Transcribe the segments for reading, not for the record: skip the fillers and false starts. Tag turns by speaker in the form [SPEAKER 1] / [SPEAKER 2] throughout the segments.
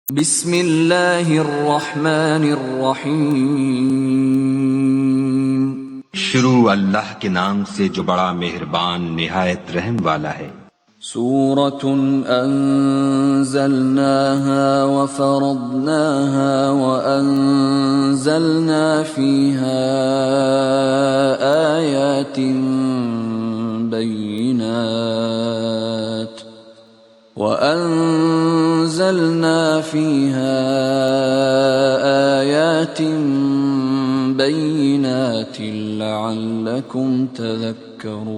[SPEAKER 1] بسم اللہ الرحمن الرحیم۔
[SPEAKER 2] شروع اللہ کے نام سے جو بڑا مہربان نہایت رحم والا ہے۔
[SPEAKER 1] سورۃ انزلناها وفرضناها وانزلنا فيها آیات بینات وَأَنزَلْنَا فِيهَا آيَاتٍ بَيِّنَاتٍ لَعَلَّكُمْ تَذَكَّرُونَ۔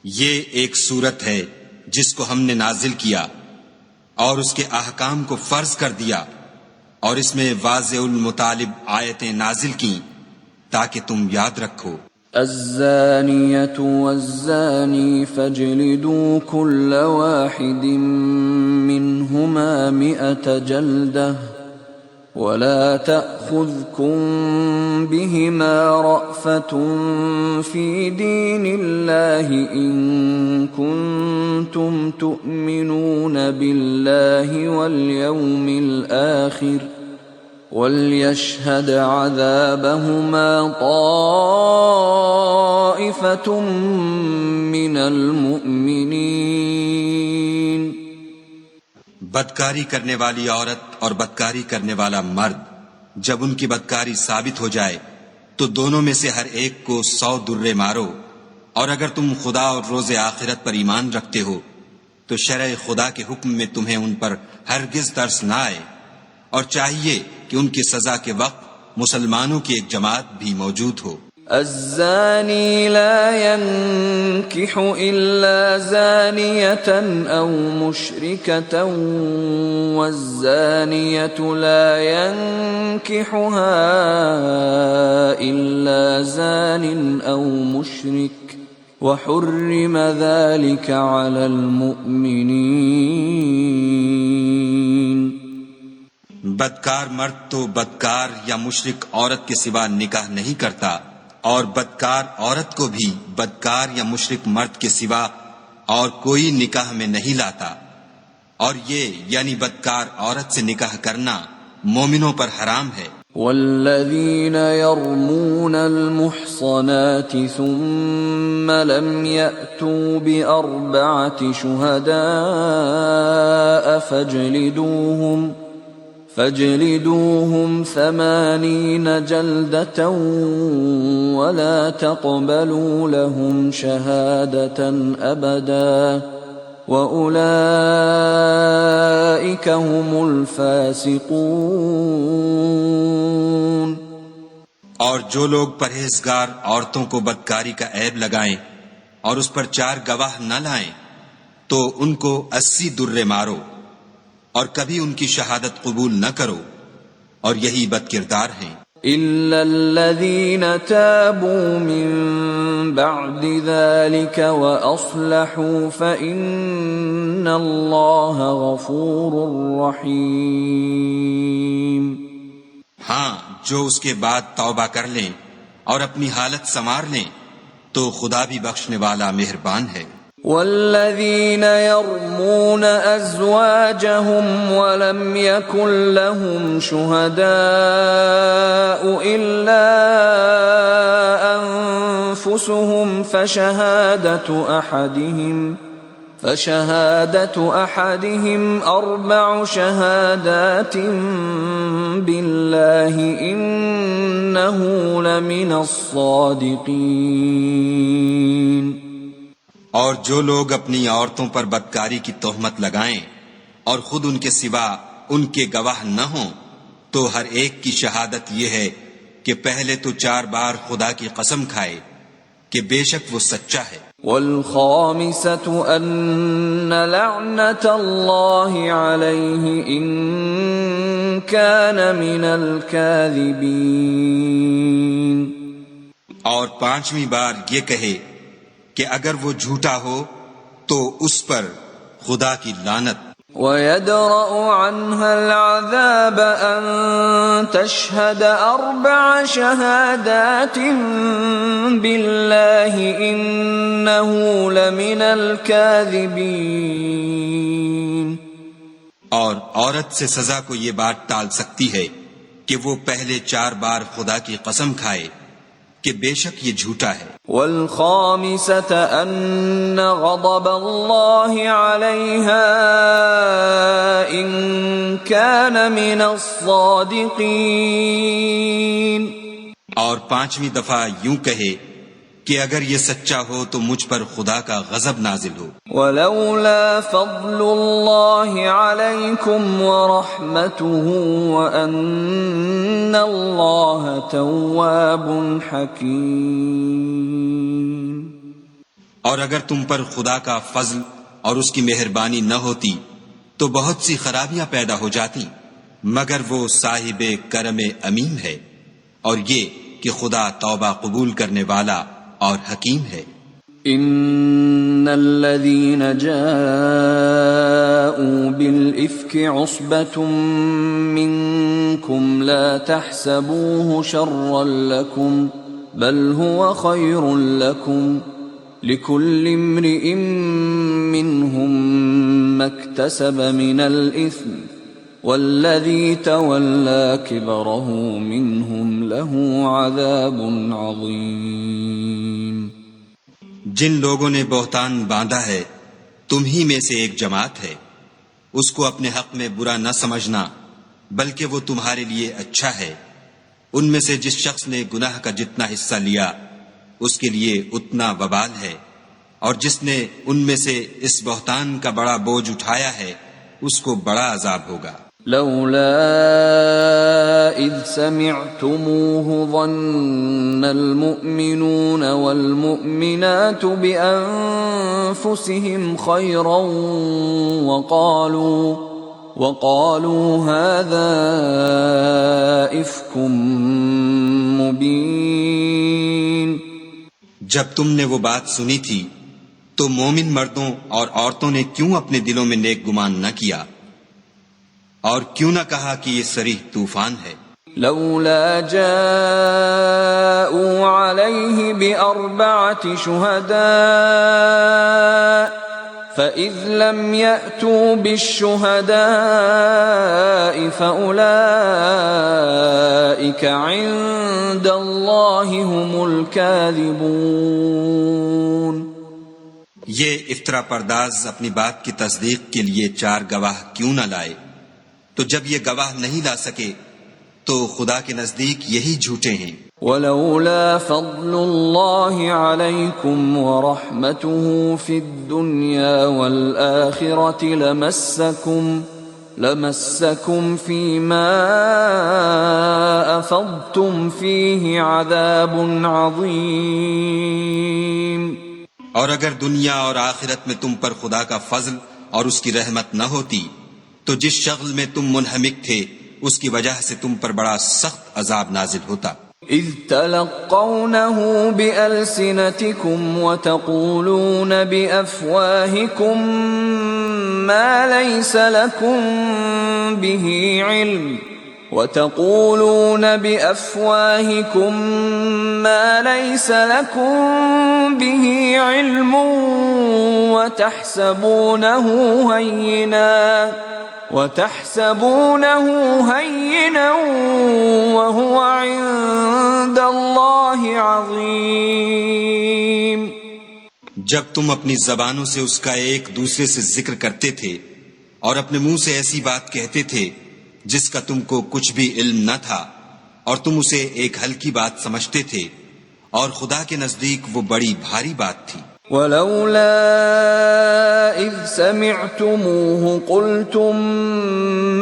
[SPEAKER 2] یہ ایک سورت ہے جس کو ہم نے نازل کیا اور اس کے احکام کو فرض کر دیا، اور اس میں واضح المطالب آیتیں نازل کیں تاکہ تم یاد رکھو۔
[SPEAKER 1] الزانية والزاني فاجلدوا كل واحد منهما 100 جلدة ولا تأخذكم بهما رأفة في دين الله إن كنتم تؤمنون بالله واليوم الآخر وَلْيَشْهَدْ عَذَابَهُمَا طَائِفَةٌ مِّنَ الْمُؤْمِنِينَ۔
[SPEAKER 2] بدکاری کرنے والی عورت اور بدکاری کرنے والا مرد جب ان کی بدکاری ثابت ہو جائے تو دونوں میں سے ہر ایک کو 100 درے مارو، اور اگر تم خدا اور روز آخرت پر ایمان رکھتے ہو تو شرع خدا کے حکم میں تمہیں ان پر ہرگز ترس نہ آئے، اور چاہیے کہ ان کی سزا کے وقت مسلمانوں کی ایک جماعت بھی موجود ہو۔
[SPEAKER 1] الزانی لا ينكح إلا زانية أو مشركة والزانية لا ينكحها إلا زان أو مشرك وحرم ذلك على المؤمنين۔
[SPEAKER 2] بدکار مرد تو بدکار یا مشرک عورت کے سوا نکاح نہیں کرتا، اور بدکار عورت کو بھی بدکار یا مشرک مرد کے سوا اور کوئی نکاح میں نہیں لاتا، اور یہ یعنی بدکار عورت سے نکاح کرنا مومنوں پر حرام ہے۔
[SPEAKER 1] والذین یرمون المحصنات ثم لم یأتوا بأربعة شہداء فاجلدوهم 80 جلدة ولا تقبلوا لهم شهادة أبدا وأولئك هم الفاسقون۔
[SPEAKER 2] اور جو لوگ پرہیزگار عورتوں کو بدکاری کا عیب لگائیں اور اس پر 4 گواہ نہ لائیں تو ان کو 80 درے مارو، اور کبھی ان کی شہادت قبول نہ کرو، اور یہی بد کردار ہیں۔
[SPEAKER 1] إِلَّا الَّذِينَ تَابُوا مِن بَعْدِ ذَلِكَ وَأَصْلَحُوا فَإِنَّ اللَّهَ غَفُورٌ رَّحِيمٌ۔
[SPEAKER 2] ہاں، جو اس کے بعد توبہ کر لیں اور اپنی حالت سنوار لیں تو خدا بھی بخشنے والا مہربان ہے۔
[SPEAKER 1] والذین یرمون ازواجهم ولم یکن لهم شهداء الا انفسهم فشهادة احدهم 4 شهادات بالله انه لمن الصادقین۔
[SPEAKER 2] اور جو لوگ اپنی عورتوں پر بدکاری کی تہمت لگائیں اور خود ان کے سوا ان کے گواہ نہ ہوں تو ہر ایک کی شہادت یہ ہے کہ پہلے تو 4 بار خدا کی قسم کھائے کہ بے شک وہ سچا ہے۔
[SPEAKER 1] والخامسة أن لعنة الله عليه إن كان من الكاذبين۔
[SPEAKER 2] اور 5ویں بار یہ کہے کہ اگر وہ جھوٹا ہو تو اس پر خدا کی لعنت۔
[SPEAKER 1] وَيَدْرَأُ عَنْهَا الْعَذَابَ أَن تَشْهَدَ 4 شَهَادَاتٍ بِاللَّهِ إِنَّهُ لَمِنَ الْكَاذِبِينَ۔
[SPEAKER 2] اور عورت سے سزا کو یہ بات ٹال سکتی ہے کہ وہ پہلے 4 بار خدا کی قسم کھائے کہ بے شک یہ جھوٹا ہے.
[SPEAKER 1] والخامسة أن غضب الله عليها إن كان من الصادقين.
[SPEAKER 2] اور 5ویں دفعہ یوں کہے کہ اگر یہ سچا ہو تو مجھ پر خدا کا غضب نازل ہو.
[SPEAKER 1] ولولا فضل الله عليكم ورحمته وأن الله تواب حكيم.
[SPEAKER 2] اور اگر تم پر خدا کا فضل اور اس کی مہربانی نہ ہوتی تو بہت سی خرابیاں پیدا ہو جاتی، مگر وہ صاحب کرم امین ہے، اور یہ کہ خدا توبہ قبول کرنے والا اور حکیم ہے.
[SPEAKER 1] ان الذين جاءوا بالافك عصبة منكم لا تحسبوه شرا لكم بل هو خير لكم لكل امرئ منهم ما اكتسب من الاثم والذي تولى كبره منهم له عذاب عظيم.
[SPEAKER 2] جن لوگوں نے بہتان باندھا ہے تم ہی میں سے ایک جماعت ہے، اس کو اپنے حق میں برا نہ سمجھنا بلکہ وہ تمہارے لیے اچھا ہے. ان میں سے جس شخص نے گناہ کا جتنا حصہ لیا اس کے لیے اتنا وبال ہے، اور جس نے ان میں سے اس بہتان کا بڑا بوجھ اٹھایا ہے اس کو بڑا عذاب ہوگا.
[SPEAKER 1] لولا اذ سمعتموه ظن المؤمنون والمؤمنات بانفسهم خيرا وقالوا هذا افك مبين.
[SPEAKER 2] جب تم نے وہ بات سنی تھی تو مومن مردوں اور عورتوں نے کیوں اپنے دلوں میں نیک گمان نہ کیا اور کیوں نہ کہا کہ یہ صریح طوفان ہے.
[SPEAKER 1] لولا جاءوا عليه بأربعة شهداء فإذ لم يأتوا بالشهداء فأولئك عند الله هم الكاذبون.
[SPEAKER 2] یہ افطرا پرداز اپنی بات کی تصدیق کے لیے 4 گواہ کیوں نہ لائے؟ تو جب یہ گواہ نہیں لا سکے تو خدا کے نزدیک یہی جھوٹے ہیں.
[SPEAKER 1] ولولا فضل الله عليكم ورحمته في الدنيا والآخرة لمسكم فيما أفضتم فيه عذاب عظيم.
[SPEAKER 2] اور اگر دنیا اور آخرت میں تم پر خدا کا فضل اور اس کی رحمت نہ ہوتی تو جس شغل میں تم منہمک تھے اس کی وجہ سے تم پر بڑا سخت عذاب نازل ہوتا.
[SPEAKER 1] اذ تلقونه بألسنتكم وتقولون بأفواهكم ما ليس لكم به علم وتحسبونه هينا وهو عند الله عظيم.
[SPEAKER 2] جب تم اپنی زبانوں سے اس کا ایک دوسرے سے ذکر کرتے تھے اور اپنے منہ سے ایسی بات کہتے تھے جس کا تم کو کچھ بھی علم نہ تھا اور تم اسے ایک ہلکی بات سمجھتے تھے، اور خدا کے نزدیک وہ بڑی بھاری بات تھی.
[SPEAKER 1] ولولا اذ سمعتموه قلتم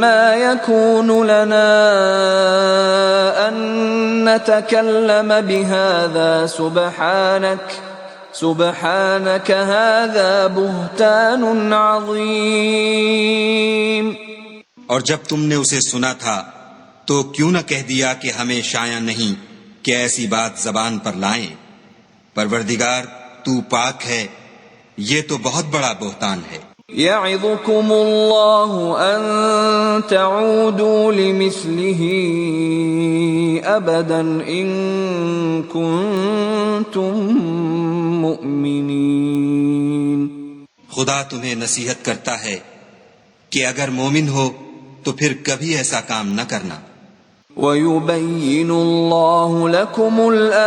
[SPEAKER 1] ما يكون لنا ان نتكلم بهذا سبحانك هذا بهتان عظيم.
[SPEAKER 2] اور جب تم نے اسے سنا تھا تو کیوں نہ کہہ دیا کہ ہمیں شایع نہیں کہ ایسی بات زبان پر لائیں. پروردگار تو پاک ہے، یہ تو بہت بڑا بہتان ہے.
[SPEAKER 1] يعظكم الله ان تعودوا لمثله ابدا ان كنتم مؤمنين.
[SPEAKER 2] خدا تمہیں نصیحت کرتا ہے کہ اگر مومن ہو تو پھر کبھی ایسا کام نہ کرنا۔
[SPEAKER 1] وَيُبَيِّنُ اللَّهُ لَكُمُ الْآيَاتِ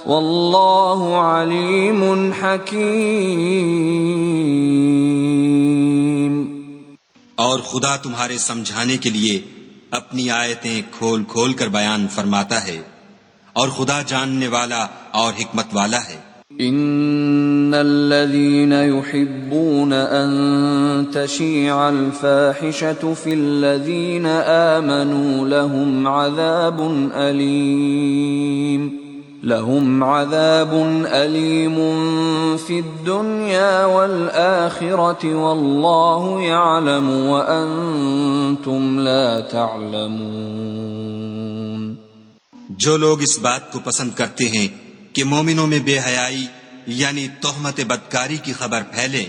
[SPEAKER 1] وَاللَّهُ عَلِيمٌ حَكِيمٌ۔
[SPEAKER 2] اور خدا تمہارے سمجھانے کے لیے اپنی آیتیں کھول کھول کر بیان فرماتا ہے، اور خدا جاننے والا اور حکمت والا ہے۔
[SPEAKER 1] ان الذين يحبون ان تشيع الفاحشة في الذين آمنوا لهم عذاب أليم في الدنيا والآخرة والله يعلم وأنتم لا تعلمون۔
[SPEAKER 2] جو لوگ اس بات کو پسند کرتے ہیں کہ مومنوں میں بے حیائی یعنی تہمت بدکاری کی خبر پھیلے،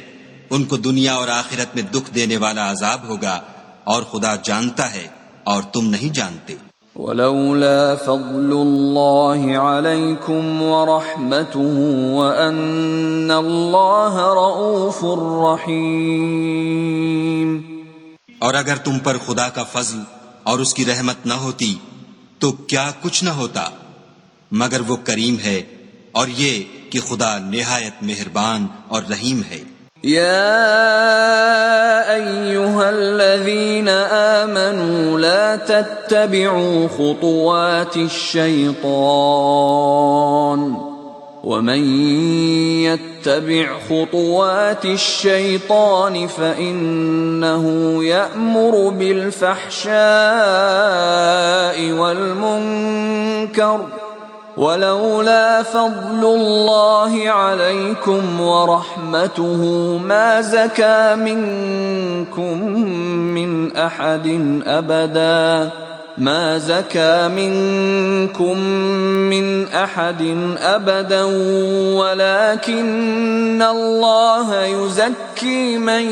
[SPEAKER 2] ان کو دنیا اور آخرت میں دکھ دینے والا عذاب ہوگا، اور خدا جانتا ہے اور تم نہیں جانتے۔
[SPEAKER 1] وَلَوْلَا فَضْلُ اللَّهِ عَلَيْكُمْ وَرَحْمَتُهُ وَأَنَّ اللَّهَ رَءُوفٌ رَحِيمٌ۔
[SPEAKER 2] اور اگر تم پر خدا کا فضل اور اس کی رحمت نہ ہوتی تو کیا کچھ نہ ہوتا، مگر وہ کریم ہے، اور یہ کہ خدا نہایت مہربان اور رحیم ہے۔
[SPEAKER 1] يا أيها الذين آمنوا لا تتبعوا خطوات الشيطان ومن يتبع خطوات الشيطان فإنه يأمر بالفحشاء والمنكر ولولا فضل الله عليكم ورحمته ما زكى منكم من أحد أبدا ولكن الله يزكي من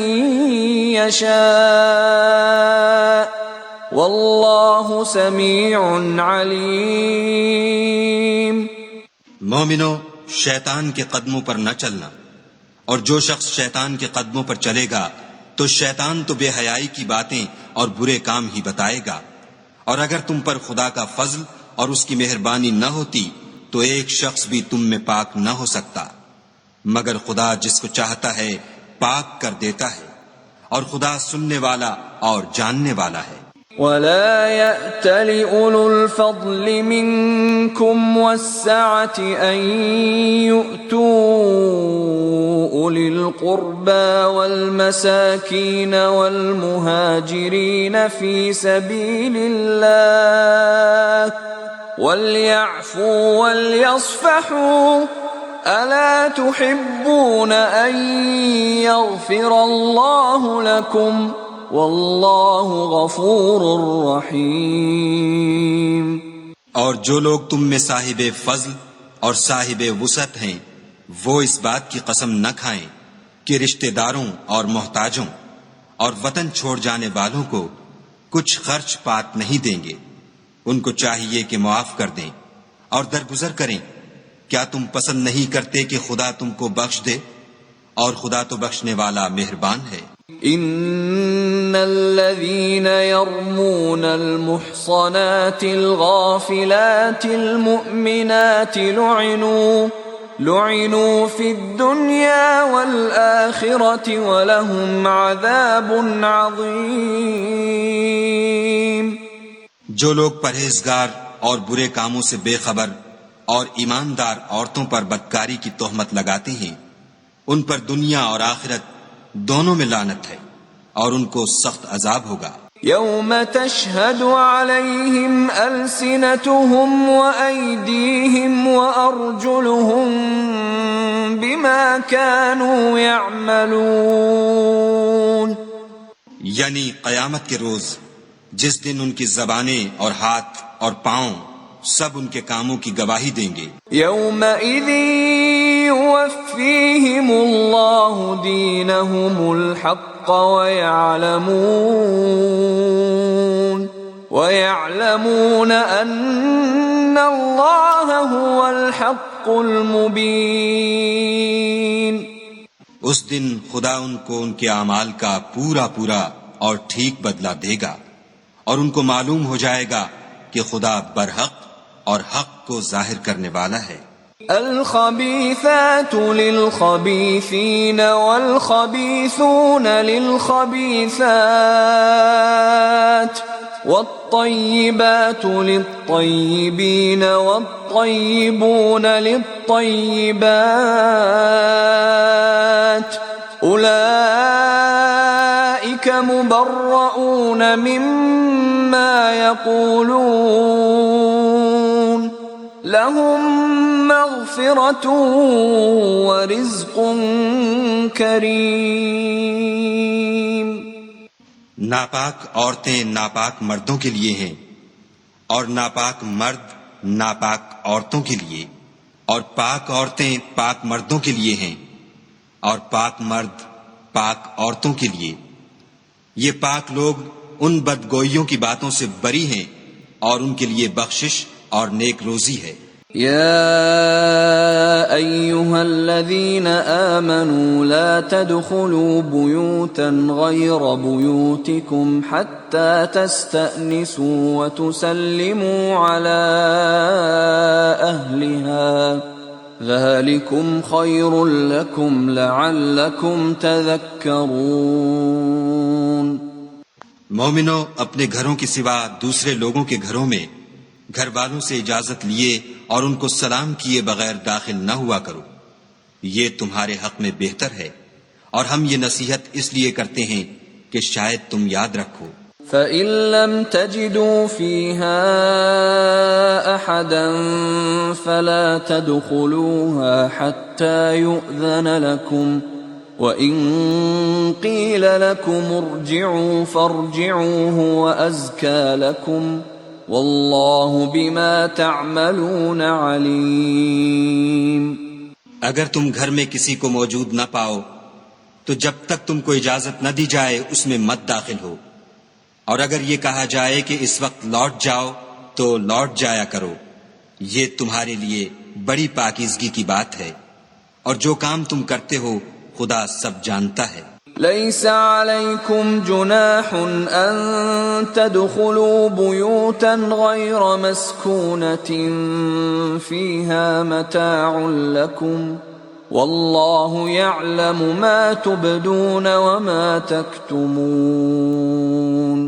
[SPEAKER 1] يشاء واللہ سمیع علیم۔
[SPEAKER 2] مومنو، شیطان کے قدموں پر نہ چلنا، اور جو شخص شیطان کے قدموں پر چلے گا تو شیطان تو بے حیائی کی باتیں اور برے کام ہی بتائے گا، اور اگر تم پر خدا کا فضل اور اس کی مہربانی نہ ہوتی تو ایک شخص بھی تم میں پاک نہ ہو سکتا، مگر خدا جس کو چاہتا ہے پاک کر دیتا ہے، اور خدا سننے والا اور جاننے والا ہے۔
[SPEAKER 1] ولا يأتل أولو الفضل منكم والسعة أن يؤتوا أولي القربى والمساكين والمهاجرين في سبيل الله وليعفوا وليصفحوا ألا تحبون أن يغفر الله لكم واللہ غفور رحیم۔
[SPEAKER 2] اور جو لوگ تم میں صاحب فضل اور صاحب وسعت ہیں وہ اس بات کی قسم نہ کھائیں کہ رشتہ داروں اور محتاجوں اور وطن چھوڑ جانے والوں کو کچھ خرچ پات نہیں دیں گے، ان کو چاہیے کہ معاف کر دیں اور درگزر کریں۔ کیا تم پسند نہیں کرتے کہ خدا تم کو بخش دے؟ اور خدا تو بخشنے والا مہربان ہے۔
[SPEAKER 1] ان الذين يرمون المحصنات الغافلات المؤمنات لعنوا في الدنيا والآخرة ولهم عذاب عظيم۔
[SPEAKER 2] جو لوگ پرہیزگار اور برے کاموں سے بے خبر اور ایماندار عورتوں پر بدکاری کی تہمت لگاتے ہیں، ان پر دنیا اور آخرت دونوں میں لعنت ہے، اور ان کو سخت عذاب ہوگا۔
[SPEAKER 1] یوم تشہد علیہم السنتہم وایدیہم وارجلہم بما کانوا یعملون،
[SPEAKER 2] یعنی قیامت کے روز جس دن ان کی زبانیں اور ہاتھ اور پاؤں سب ان کے کاموں کی گواہی دیں گے۔
[SPEAKER 1] یومئذ یوفیہم اللہ دینہم الحق ویعلمون ان اللہ هو الحق المبین۔
[SPEAKER 2] اس دن خدا ان کو ان کے اعمال کا پورا پورا اور ٹھیک بدلہ دے گا، اور ان کو معلوم ہو جائے گا کہ خدا برحق اور حق کو ظاہر کرنے والا ہے۔
[SPEAKER 1] الخبيثات للخبيثين والخبيثون للخبيثات والطيبات للطيبين والطيبون للطيبات أولئك مبرؤون مما يقولون لهم مغفرة ورزق کریم۔
[SPEAKER 2] ناپاک عورتیں ناپاک مردوں کے لیے ہیں، اور ناپاک مرد ناپاک عورتوں کے لیے، اور پاک عورتیں پاک مردوں کے لیے ہیں، اور پاک مرد پاک عورتوں کے لیے۔ یہ پاک لوگ ان بدگوئیوں کی باتوں سے بری ہیں، اور ان کے لیے بخشش اور نیک روزی ہے۔
[SPEAKER 1] يا أيها الذين آمنوا لا تدخلوا بيوتا غير بيوتكم حتى تستأنسوا وتسلموا على أهلها ذلكم خير لكم لعلكم تذكرون۔
[SPEAKER 2] مومنو، اپنے گھروں کے سوا دوسرے لوگوں کے گھروں میں گھر والوں سے اجازت لیے اور ان کو سلام کیے بغیر داخل نہ ہوا کرو، یہ تمہارے حق میں بہتر ہے، اور ہم یہ نصیحت اس لیے کرتے ہیں کہ شاید تم یاد رکھو۔
[SPEAKER 1] فَإِن لَّمْ تَجِدُوا فِيهَا أَحَدًا فَلَا تَدْخُلُوهَا حَتَّى يُؤْذَنَ لَكُمْ وَإِن قِيلَ لَكُمُ ارْجِعُوا فَارْجِعُوا هُوَ أَزْكَىٰ لَكُمْ وَاللَّهُ بِمَا تَعْمَلُونَ عَلِيمٌ۔
[SPEAKER 2] اگر تم گھر میں کسی کو موجود نہ پاؤ تو جب تک تم کو اجازت نہ دی جائے اس میں مت داخل ہو، اور اگر یہ کہا جائے کہ اس وقت لوٹ جاؤ تو لوٹ جایا کرو، یہ تمہارے لیے بڑی پاکیزگی کی بات ہے، اور جو کام تم کرتے ہو خدا سب جانتا ہے۔
[SPEAKER 1] ليس عليكم جناح أن تدخلوا بيوتا غير مسكونة فيها متاع لكم والله يعلم ما تبدون وما تكتمون۔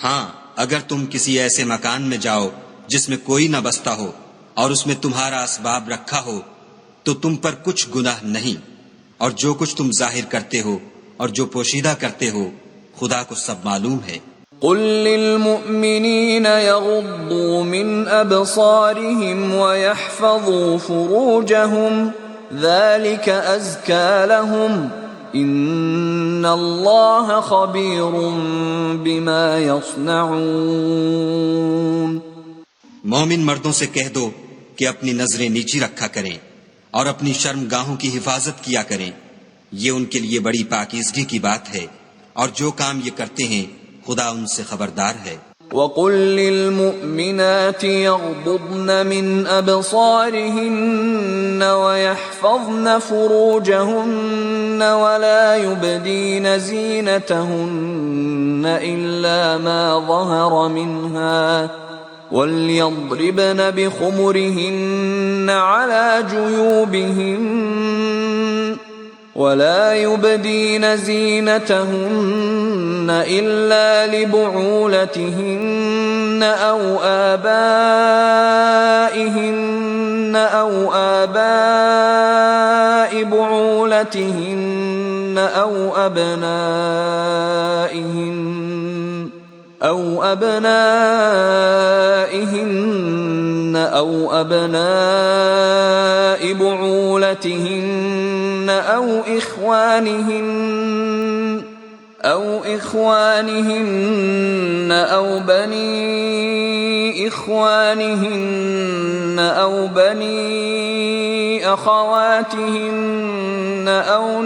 [SPEAKER 2] ہاں، اگر تم کسی ایسے مکان میں جاؤ جس میں کوئی نہ بستا ہو اور اس میں تمہارا اسباب رکھا ہو تو تم پر کچھ گناہ نہیں، اور جو کچھ تم ظاہر کرتے ہو اور جو پوشیدہ کرتے ہو خدا کو سب معلوم ہے۔
[SPEAKER 1] قل للمؤمنين يغضوا من أبصارهم ويحفظوا فروجهم ذلك أزكى لهم إن الله خبير بما يصنعون۔
[SPEAKER 2] مومن مردوں سے کہہ دو کہ اپنی نظریں نیچی رکھا کریں اور اپنی شرم گاہوں کی حفاظت کیا کریں، یہ ان کے لیے بڑی پاکیزگی کی بات ہے، اور جو کام یہ کرتے ہیں خدا ان سے خبردار ہے۔
[SPEAKER 1] وَقُل لِّلْمُؤْمِنَاتِ يَغْضُضْنَ مِنْ أَبْصَارِهِنَّ وَيَحْفَظْنَ فُرُوجَهُنَّ وَلَا يُبْدِينَ زِينَتَهُنَّ إِلَّا مَا ظَهَرَ مِنْهَا وَلْيَضْرِبْنَ بِخُمُرِهِنَّ عَلَى جُيُوبِهِنَّ ولا يبدين زينتهن إلا لبعولتهن أو آبائهن أو آباء بعولتهن أو أبنائهن أو أبناء بعولتهن أو إخوانهن أو بني إخوانهن أو بني أخواتهن أو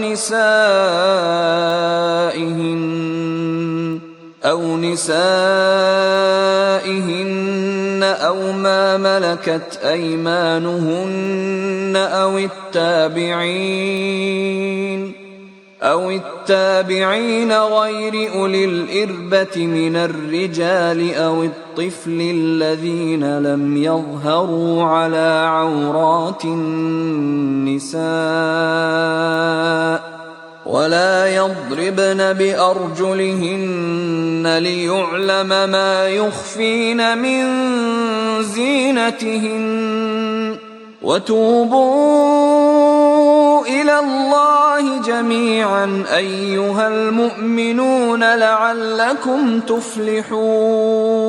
[SPEAKER 1] نسائهن أو ما ملكت أيمانهن أو أو التابعين غير أولي الإربة من الرجال أو الطفل الذين لم يظهروا على عورات النساء ولا يضربن بأرجلهن ليعلم ما يخفين من زينتهن وتوبوا إلى الله جميعا أيها المؤمنون لعلكم تفلحون۔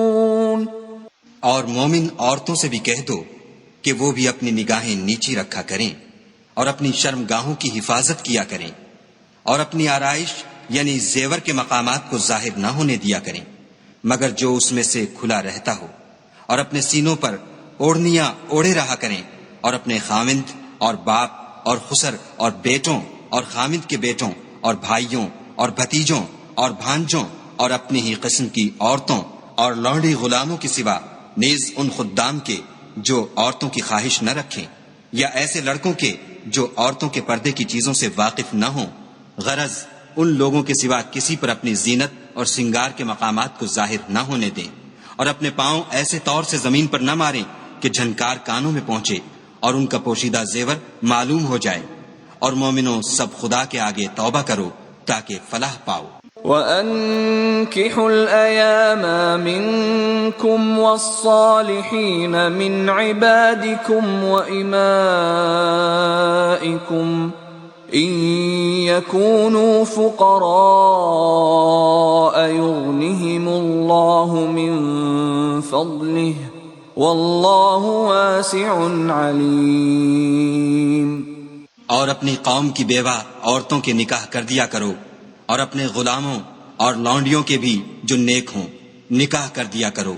[SPEAKER 2] اور مومن عورتوں سے بھی کہہ دو کہ وہ بھی اپنی نگاہیں نیچی رکھا کریں اور اپنی شرمگاہوں کی حفاظت کیا کریں اور اپنی آرائش یعنی زیور کے مقامات کو ظاہر نہ ہونے دیا کریں مگر جو اس میں سے کھلا رہتا ہو، اور اپنے سینوں پر اوڑھنیاں اوڑھے رہا کریں اور اپنے خاوند اور باپ اور خسر اور بیٹوں اور خاوند کے بیٹوں اور بھائیوں اور بھتیجوں اور بھانجوں اور اپنی ہی قسم کی عورتوں اور لونڈی غلاموں کے سوا نیز ان خدام کے جو عورتوں کی خواہش نہ رکھیں، یا ایسے لڑکوں کے جو عورتوں کے پردے کی چیزوں سے واقف نہ ہوں، غرض ان لوگوں کے سوا کسی پر اپنی زینت اور سنگار کے مقامات کو ظاہر نہ ہونے دیں، اور اپنے پاؤں ایسے طور سے زمین پر نہ ماریں کہ جھنکار کانوں میں پہنچے اور ان کا پوشیدہ زیور معلوم ہو جائے، اور مومنوں سب خدا کے آگے توبہ کرو تاکہ فلاح پاؤ۔
[SPEAKER 1] وَأَنكِحُوا الْأَيَامَ مِنكُمْ وَالصَّالِحِينَ مِنْ عِبَادِكُمْ وَإِمَائِكُمْ إِنْ يَكُونُوا فُقَرَاءَ يُغْنِهِمُ اللَّهُ مِنْ فَضْلِهِ وَاللَّهُ وَاسِعٌ عَلِيمٌ۔
[SPEAKER 2] اور اپنی قوم کی بیوہ عورتوں کے نکاح کر دیا کرو، اور اپنے غلاموں اور لونڈیوں کے بھی جو نیک ہوں نکاح کر دیا کرو،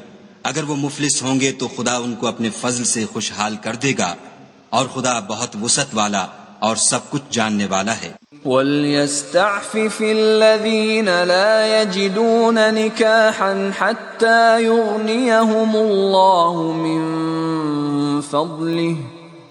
[SPEAKER 2] اگر وہ مفلس ہوں گے تو خدا ان کو اپنے فضل سے خوشحال کر دے گا، اور خدا بہت وسعت والا اور سب کچھ جاننے والا ہے۔
[SPEAKER 1] وَلْيَسْتَعْفِفِ الَّذِينَ لَا يَجِدُونَ نِكَاحًا حَتَّى يُغْنِيَهُمُ اللَّهُ مِنْ فَضْلِهِ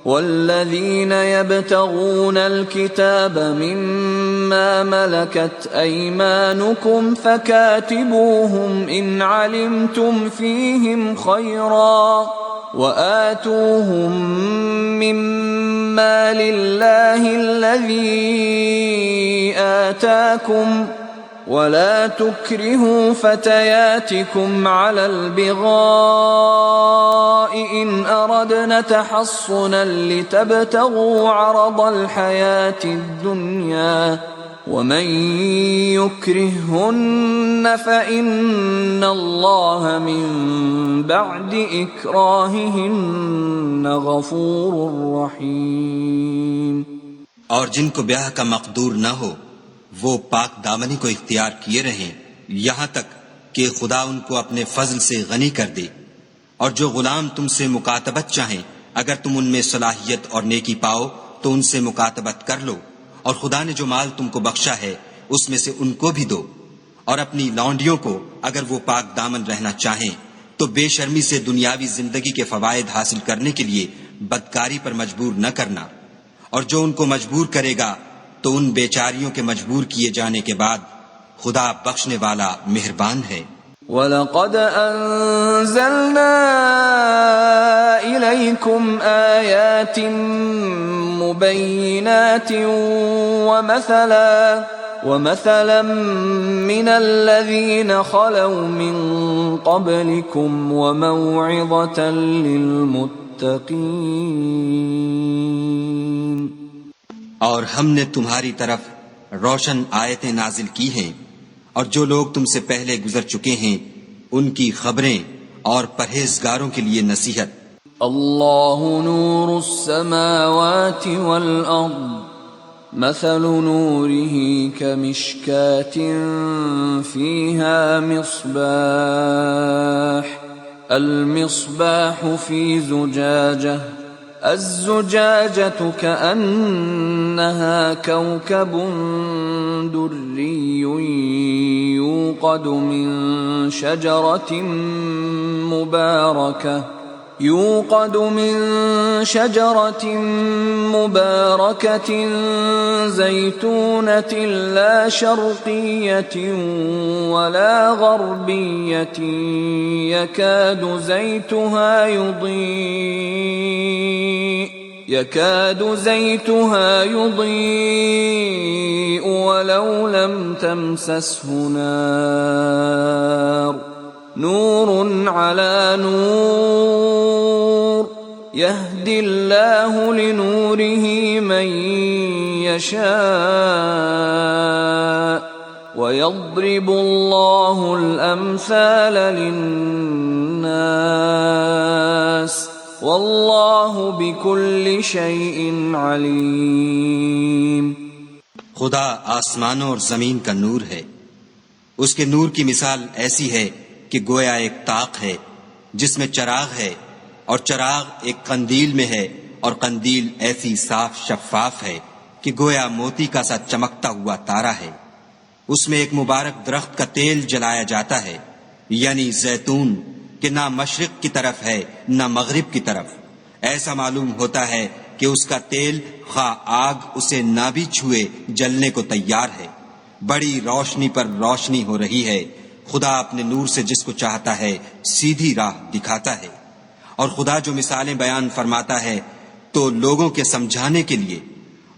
[SPEAKER 1] وَالَّذِينَ يَبْتَغُونَ الْكِتَابَ مِمَّا مَلَكَتْ أَيْمَانُكُمْ فَكَاتِبُوهُمْ إِنْ عَلِمْتُمْ فِيهِمْ خَيْرًا وَآتُوهُمْ مِمَّا لِلَّهِ الَّذِي آتَاكُمْ وَلَا تُكْرِهُوا فَتَيَاتِكُمْ عَلَى الْبِغَاءِ إِنْ أَرَدْنَ تَحَصُّنًا لِتَبْتَغُوا عَرَضَ الْحَيَاةِ الدُّنْيَا وَمَنْ يُكْرِههُّنَّ فَإِنَّ اللَّهَ مِنْ بَعْدِ إِكْرَاهِهِنَّ غَفُورٌ رَحِيمٌ۔
[SPEAKER 2] اور جن کو بیاہ کا مقدور نہ ہو وہ پاک دامنی کو اختیار کیے رہیں یہاں تک کہ خدا ان کو اپنے فضل سے غنی کر دے، اور جو غلام تم سے مکاتبت چاہیں اگر تم ان میں صلاحیت اور نیکی پاؤ تو ان سے مکاتبت کر لو، اور خدا نے جو مال تم کو بخشا ہے اس میں سے ان کو بھی دو، اور اپنی لونڈیوں کو اگر وہ پاک دامن رہنا چاہیں تو بے شرمی سے دنیاوی زندگی کے فوائد حاصل کرنے کے لیے بدکاری پر مجبور نہ کرنا، اور جو ان کو مجبور کرے گا تو ان بیچاریوں کے مجبور کیے جانے کے بعد خدا بخشنے والا مہربان ہے۔
[SPEAKER 1] وَلَقَدْ أَنزَلْنَا إِلَيْكُمْ آيَاتٍ مُبَيِّنَاتٍ وَمَثَلًا مِّنَ الَّذِينَ خَلَوْا مِن قَبْلِكُمْ وَمَوْعِظَةً لِّلْمُتَّقِينَ۔
[SPEAKER 2] اور ہم نے تمہاری طرف روشن آیتیں نازل کی ہیں، اور جو لوگ تم سے پہلے گزر چکے ہیں ان کی خبریں اور پرہیزگاروں کے لیے نصیحت۔
[SPEAKER 1] اللہ نور السماوات والارض مثل نوره كمشكاة فيها مصباح المصباح في زجاجة الزجاجة كأنها كوكب دري يوقد من شجرة مباركة يوقد من شجرة مباركة زيتونة لا شرقية ولا غربية يكاد زيتها يضيء ولو لم تمسسه نار نور على نور يهدي الله لنوره من يشاء ويضرب الله الأمثال للناس واللہ بکل شیء علیم۔
[SPEAKER 2] خدا آسمانوں اور زمین کا نور ہے، اس کے نور کی مثال ایسی ہے کہ گویا ایک طاق ہے جس میں چراغ ہے، اور چراغ ایک قندیل میں ہے، اور قندیل ایسی صاف شفاف ہے کہ گویا موتی کا سا چمکتا ہوا تارا ہے۔ اس میں ایک مبارک درخت کا تیل جلایا جاتا ہے، یعنی زیتون، کہ نہ مشرق کی طرف ہے نہ مغرب کی طرف۔ ایسا معلوم ہوتا ہے کہ اس کا تیل خواہ آگ اسے نہ بھی چھوئے جلنے کو تیار ہے۔ بڑی روشنی پر روشنی ہو رہی ہے۔ خدا اپنے نور سے جس کو چاہتا ہے سیدھی راہ دکھاتا ہے، اور خدا جو مثالیں بیان فرماتا ہے تو لوگوں کے سمجھانے کے لیے،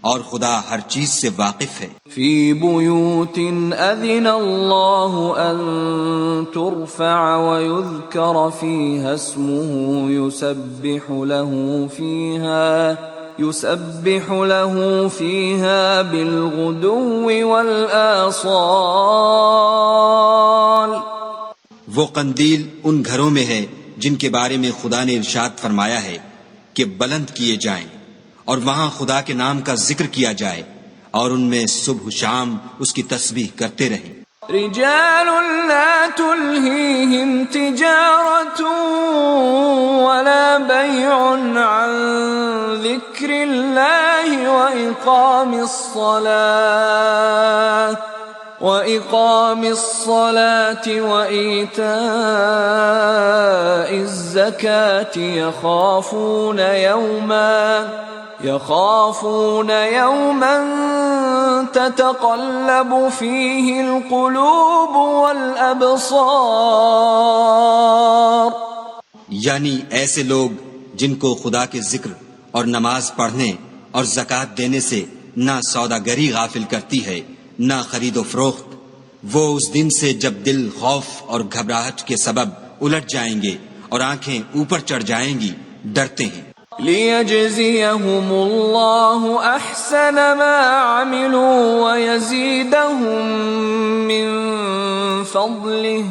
[SPEAKER 2] اور خدا ہر چیز سے واقف ہے۔
[SPEAKER 1] فی بیوت اذن اللہ ان ترفع ویذکر فیہا اسمہ یسبح له فیہا بالغدو والآصال۔
[SPEAKER 2] وہ قندیل ان گھروں میں ہے جن کے بارے میں خدا نے ارشاد فرمایا ہے کہ بلند کیے جائیں، اور وہاں خدا کے نام کا ذکر کیا جائے، اور ان میں صبح و شام اس کی تسبیح کرتے رہیں۔
[SPEAKER 1] رجال لا تلہیہم تجارت ولا بیع عن ذکر اللہ وإقام الصلاة وإيتاء الزكاة يخافون يوما تتقلب فيه القلوب والأبصار۔
[SPEAKER 2] یعنی ایسے لوگ جن کو خدا کے ذکر اور نماز پڑھنے اور زکوٰۃ دینے سے نہ سوداگری غافل کرتی ہے نہ خرید و فروخت، وہ اس دن سے جب دل خوف اور گھبراہٹ کے سبب الٹ جائیں گے اور آنکھیں اوپر چڑھ جائیں گی، ڈرتے ہیں۔
[SPEAKER 1] لِيَجْزِيَهُمُ اللَّهُ أَحْسَنَ مَا عَمِلُوا وَيَزِيدَهُم مِّن فَضْلِهِ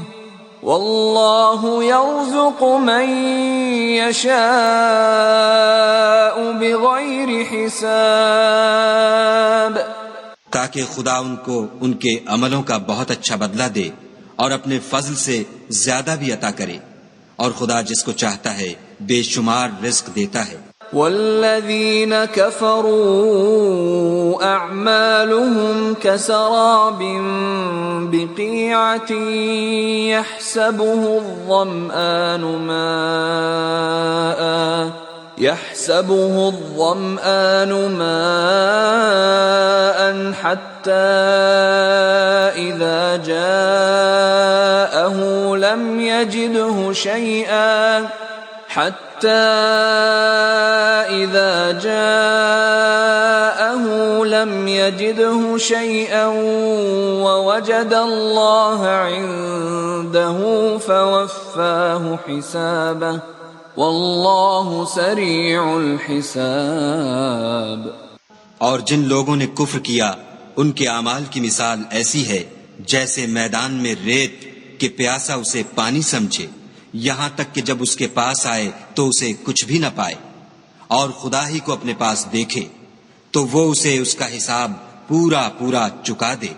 [SPEAKER 1] وَاللَّهُ يَرْزُقُ مَن يَشَاءُ بِغَيْرِ حِسَابٍ،
[SPEAKER 2] تاکہ خدا ان کو ان کے عملوں کا بہت اچھا بدلہ دے اور اپنے فضل سے زیادہ بھی عطا کرے، اور خدا جس کو چاہتا ہے بے شمار رزق دیتا ہے۔
[SPEAKER 1] والذین کفروا اعمالهم كسراب بقیعة يحسبه الظمآن ماء حتى إذا جاءه لم يجده شيئا ووجد الله عنده فوفاه حسابه واللہ سریع الحساب۔
[SPEAKER 2] اور جن لوگوں نے کفر کیا ان کے اعمال کی مثال ایسی ہے جیسے میدان میں ریت کہ پیاسا اسے پانی سمجھے، یہاں تک کہ جب اس کے پاس آئے تو اسے کچھ بھی نہ پائے، اور خدا ہی کو اپنے پاس دیکھے تو وہ اسے اس کا حساب پورا پورا چکا دے،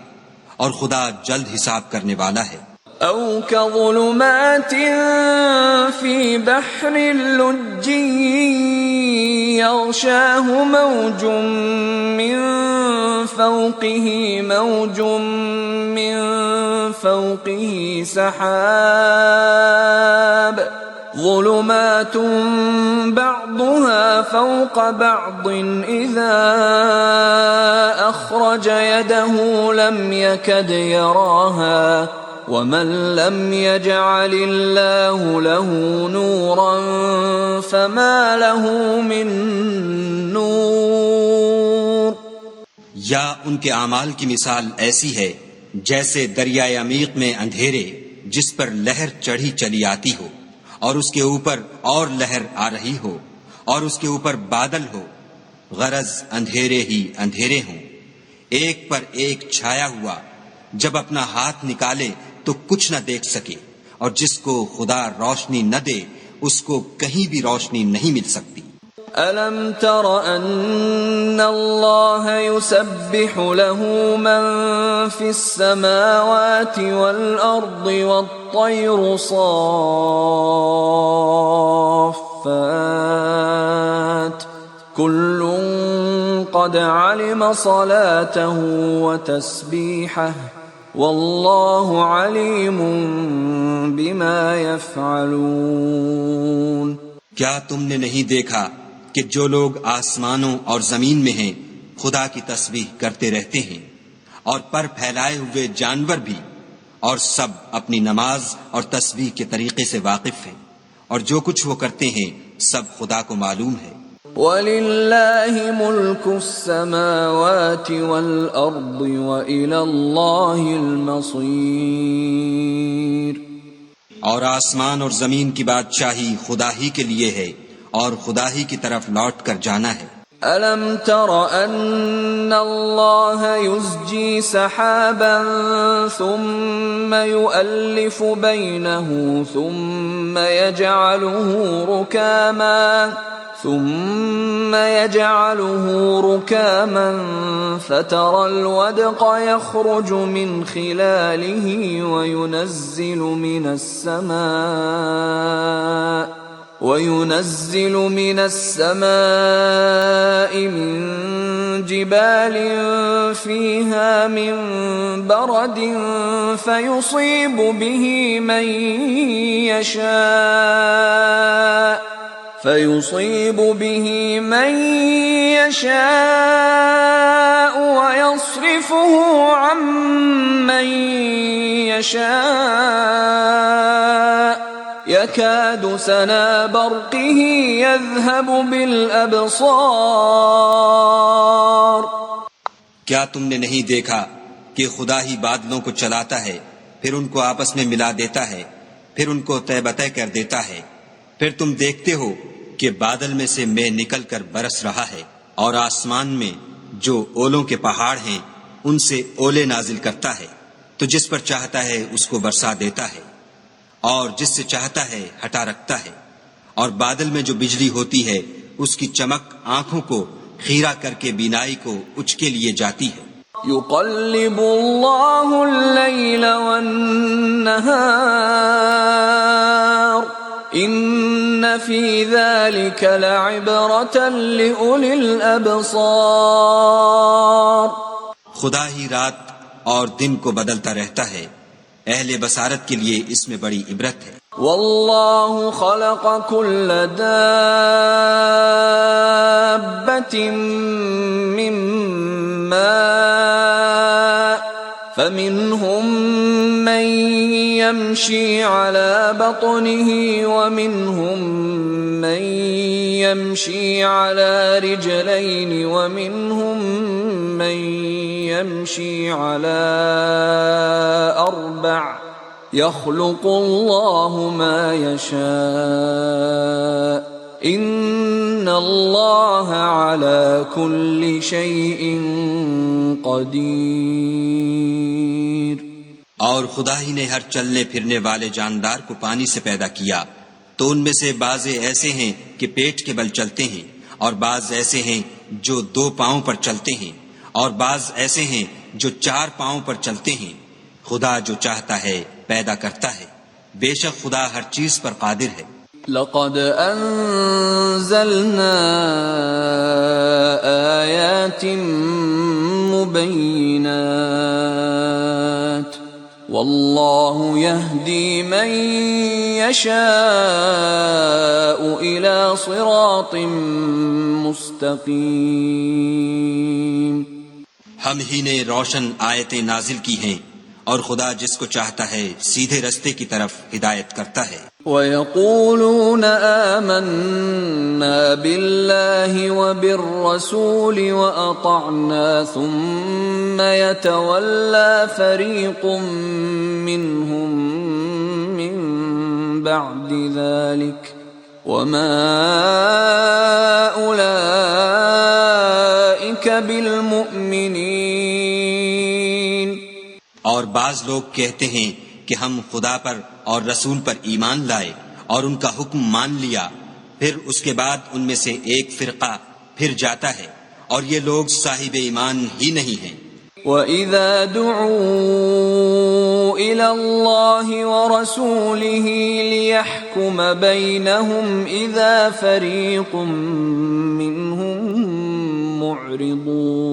[SPEAKER 2] اور خدا جلد حساب کرنے والا ہے۔
[SPEAKER 1] او كظلمات في بحر لجي يغشاه موج من فوقه سحاب ظلمات بعضها فوق بعض إذا أخرج يده لم يكد يراها ومن لم يجعل الله له نورا فما له من نور.
[SPEAKER 2] یا ان کے اعمال کی مثال ایسی ہے جیسے دریائے عمیق میں اندھیرے جس پر لہر چڑھی چلی آتی ہو اور اس کے اوپر اور لہر آ رہی ہو اور اس کے اوپر بادل ہو، غرض اندھیرے ہی اندھیرے ہوں، ایک پر ایک چھایا ہوا، جب اپنا ہاتھ نکالے تو کچھ نہ دیکھ سکے، اور جس کو خدا روشنی نہ دے اس کو کہیں بھی روشنی نہیں مل سکتی.
[SPEAKER 1] أَلَمْ تَرَ أَنَّ اللَّهَ يُسَبِّحُ لَهُ مَن فِي السَّمَاوَاتِ وَالْأَرْضِ وَالطَّيْرُ صَافَّاتٍ كُلٌّ قَدْ عَلِمَ صَلَاتَهُ وَتَسْبِيحَهُ وَاللَّهُ عَلِيمٌ بِمَا يَفْعَلُونَ.
[SPEAKER 2] کیا تم نے نہیں دیکھا کہ جو لوگ آسمانوں اور زمین میں ہیں خدا کی تسبیح کرتے رہتے ہیں، اور پر پھیلائے ہوئے جانور بھی، اور سب اپنی نماز اور تسبیح کے طریقے سے واقف ہیں، اور جو کچھ وہ کرتے ہیں سب خدا کو معلوم ہے.
[SPEAKER 1] وَلِلَّهِ مُلْكُ السَّمَاوَاتِ وَالْأَرْضِ وَإِلَى اللَّهِ الْمَصِيرُ.
[SPEAKER 2] اور آسمان اور زمین کی بادشاہی خدا ہی کے لیے ہے اور خدا ہی کی طرف لوٹ کر جانا ہے.
[SPEAKER 1] أَلَمْ تَرَ أَنَّ اللَّهَ يُزْجِي سَحَابًا ثُمَّ يُؤَلِّفُ بَيْنَهُ ثُمَّ يَجْعَلُهُ رُكَامًا فَتَرَى الْوَدْقَ يَخْرُجُ مِنْ خِلَالِهِ وَيُنَزِّلُ مِنَ السَّمَاءِ مِن جِبَالٍ فِيهَا مِن بَرَدٍ فَيُصِيبُ بِهِ مَن يَشَاءُ وَيَصْرِفُهُ عَن مَّن يَشَاءُ يَكَادُ سَنَا بَرْقِهِ يَذْهَبُ بِالْأَبْصَارِ.
[SPEAKER 2] کیا تم نے نہیں دیکھا کہ خدا ہی بادلوں کو چلاتا ہے، پھر ان کو آپس میں ملا دیتا ہے، پھر ان کو طے بطے کر دیتا ہے، پھر تم دیکھتے ہو کہ بادل میں سے مے نکل کر برس رہا ہے، اور آسمان میں جو اولوں کے پہاڑ ہیں ان سے اولے نازل کرتا ہے، تو جس پر چاہتا ہے اس کو برسا دیتا ہے، اور جس سے چاہتا ہے ہٹا رکھتا ہے. اور بادل میں جو بجلی ہوتی ہے اس کی چمک آنکھوں کو خیرہ کر کے بینائی کو اچکے لیے جاتی ہے.
[SPEAKER 1] يُقَلِّبُ اللَّهُ اللَّيْلَ وَالنَّهَارَ إِنَّ فِي ذَلِكَ لَعِبْرَةً لِأُولِي الْأَبْصَارِ.
[SPEAKER 2] خدا ہی رات اور دن کو بدلتا رہتا ہے، اہل بصارت کے لیے اس میں بڑی عبرت ہے.
[SPEAKER 1] واللہ خلق كل دابة من ماء فمنهم من يمشي على بطنه ومنهم من يمشي على رجلين ومنهم من يمشي على أربع يخلق الله ما يشاء ان اللہ على كل شيء قدیر.
[SPEAKER 2] اور خدا ہی نے ہر چلنے پھرنے والے جاندار کو پانی سے پیدا کیا، تو ان میں سے بعض ایسے ہیں کہ پیٹ کے بل چلتے ہیں، اور بعض ایسے ہیں جو 2 پاؤں پر چلتے ہیں، اور بعض ایسے ہیں جو 4 پاؤں پر چلتے ہیں. خدا جو چاہتا ہے پیدا کرتا ہے، بے شک خدا ہر چیز پر قادر ہے.
[SPEAKER 1] لقد انزلنا آیات مبینات واللہ یہدی من یشاء الی صراط مستقیم.
[SPEAKER 2] ہم ہی نے روشن آیتیں نازل کی ہیں اور خدا جس کو چاہتا ہے سیدھے رستے کی طرف ہدایت کرتا ہے.
[SPEAKER 1] وَيَقُولُونَ آمَنَّا بِاللَّهِ وَبِالرَّسُولِ وَأَطَعْنَا ثُمَّ يَتَوَلَّى فَرِيقٌ مِّنْهُمْ مِّن بَعْدِ ذَلِكَ وَمَا أُولَئِكَ بِالْمُؤْمِنِينَ.
[SPEAKER 2] اور بعض لوگ کہتے ہیں کہ ہم خدا پر اور رسول پر ایمان لائے اور ان کا حکم مان لیا، پھر اس کے بعد ان میں سے ایک فرقہ پھر جاتا ہے اور یہ لوگ صاحب ایمان ہی نہیں ہیں.
[SPEAKER 1] وَإِذَا دُعُوا إِلَى اللَّهِ وَرَسُولِهِ لِيَحْكُمَ بَيْنَهُمْ إِذَا فَرِيقٌ مِّنْهُمْ مُعْرِضُونَ.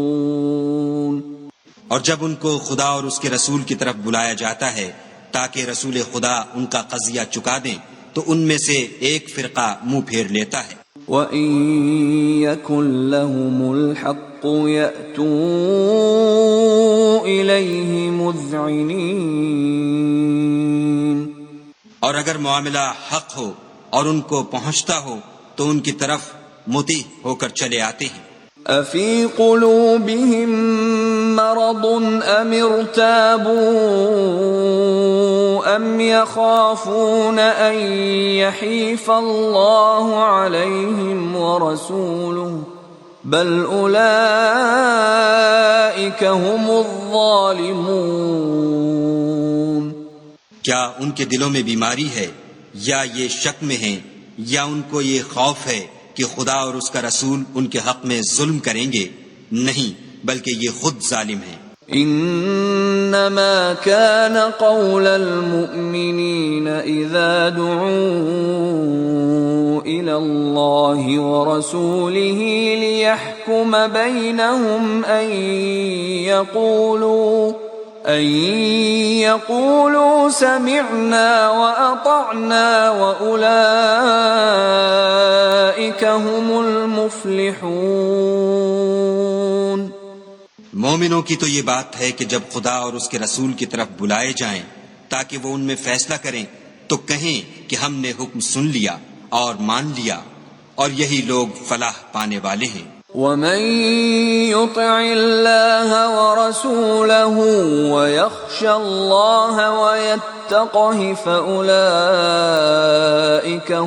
[SPEAKER 2] اور جب ان کو خدا اور اس کے رسول کی طرف بلایا جاتا ہے تاکہ رسول خدا ان کا قضیہ چکا دیں تو ان میں سے ایک فرقہ منہ پھیر لیتا ہے.
[SPEAKER 1] وَإِن يَكُن لَّهُمُ الْحَقُّ يَأْتُوا إِلَيْهِ مُذْعِنِينَ.
[SPEAKER 2] اور اگر معاملہ حق ہو اور ان کو پہنچتا ہو تو ان کی طرف مطیع ہو کر چلے آتے ہیں.
[SPEAKER 1] أَفِي قُلُوبِهِم مَّرَضٌ أَمِ ارْتَابُوا أَمْ يَخَافُونَ أَن يَحِيفَ اللَّهُ عَلَيْهِمْ وَرَسُولُهُ بَلْ أُولَئِكَ هُمُ الظَّالِمُونَ.
[SPEAKER 2] کیا ان کے دلوں میں بیماری ہے یا یہ شک میں ہیں یا ان کو یہ خوف ہے کہ خدا اور اس کا رسول ان کے حق میں ظلم کریں گے؟ نہیں، بلکہ یہ خود ظالم ہیں.
[SPEAKER 1] انما كان قول المؤمنين اذا دعوا الى الله ورسوله ليحكم بينهم ان يقولوا سمعنا واطعنا واولئك هم المفلحون.
[SPEAKER 2] مومنوں کی تو یہ بات ہے کہ جب خدا اور اس کے رسول کی طرف بلائے جائیں تاکہ وہ ان میں فیصلہ کریں تو کہیں کہ ہم نے حکم سن لیا اور مان لیا، اور یہی لوگ فلاح پانے والے ہیں.
[SPEAKER 1] وَمَن يُطِعِ اللَّهَ وَرَسُولَهُ وَيَخْشَ اللَّهَ وَيَتَّقْهِ فَأُولَئِكَ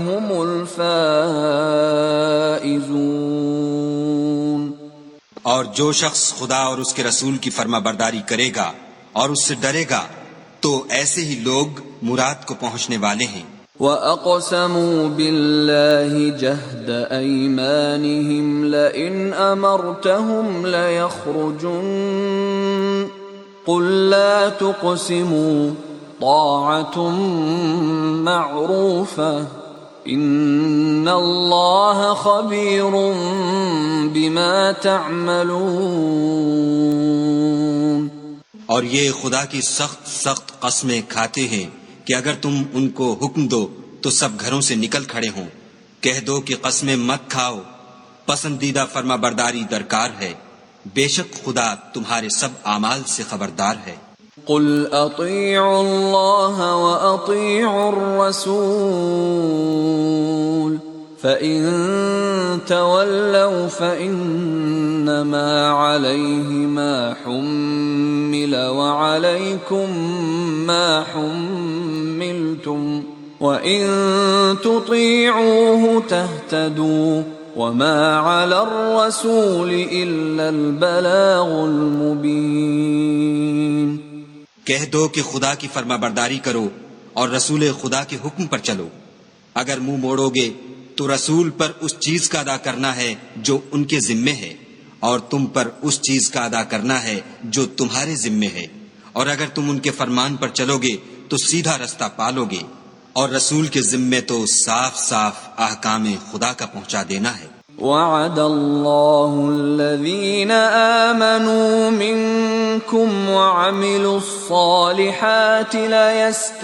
[SPEAKER 1] هُمُ الْفَائِزُونَ.
[SPEAKER 2] اور جو شخص خدا اور اس کے رسول کی فرما برداری کرے گا اور اس سے ڈرے گا تو ایسے ہی لوگ مراد کو پہنچنے والے ہیں.
[SPEAKER 1] وَأَقْسَمُوا بِاللَّهِ جَهْدَ أَيْمَانِهِمْ لَئِنْ أَمَرْتَهُمْ لَيَخْرُجُنَّ قُلْ لَا تُقْسِمُوا طَاعَةٌ مَّعْرُوفَةٌ إِنَّ اللَّهَ خَبِيرٌ بِمَا تَعْمَلُونَ.
[SPEAKER 2] اور یہ خدا کی سخت قسمیں کھاتے ہیں کہ اگر تم ان کو حکم دو تو سب گھروں سے نکل کھڑے ہوں. کہہ دو کہ قسمیں مت کھاؤ، پسندیدہ فرما برداری درکار ہے، بے شک خدا تمہارے سب اعمال سے خبردار ہے.
[SPEAKER 1] قل اطیعوا اللہ واطیعوا الرسول فإن تولوا فإنما عليه ما حمل وعليكم ما حملتم وإن تطيعوه تهتدوا وما على الرسول إلا البلاغ المبين.
[SPEAKER 2] کہہ دو کہ خدا کی فرما برداری کرو اور رسول خدا کے حکم پر چلو. اگر منہ موڑو گے تو رسول پر اس چیز کا ادا کرنا ہے جو ان کے ذمے ہے، اور تم پر اس چیز کا ادا کرنا ہے جو تمہارے ذمے ہے. اور اگر تم ان کے فرمان پر چلو گے تو سیدھا رستہ پالو گے، اور رسول کے ذمے تو صاف صاف احکام خدا کا پہنچا دینا ہے.
[SPEAKER 1] وعد الله الذين آمنوا منكم وعملوا الصالحات ليستخلفنهم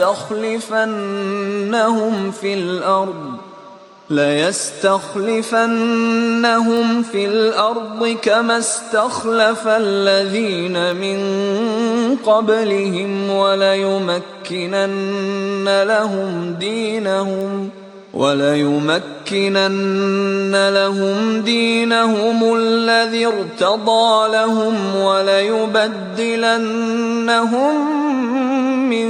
[SPEAKER 1] في الأرض كما استخلف الذين من قبلهم وليمكنن لهم دينهم الذي ارتضى لهم وليبدلنهم من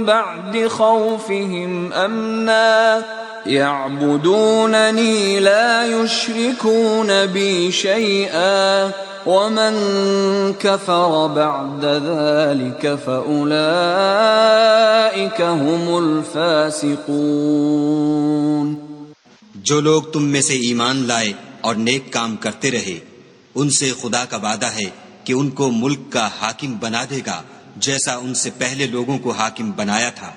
[SPEAKER 1] بعد خوفهم أمنا يعبدونني لا يشركون بي شيئا ومن كفر بعد ذلك فأولئك هم الفاسقون۔
[SPEAKER 2] جو لوگ تم میں سے ایمان لائے اور نیک کام کرتے رہے ان سے خدا کا وعدہ ہے کہ ان کو ملک کا حاکم بنا دے گا جیسا ان سے پہلے لوگوں کو حاکم بنایا تھا،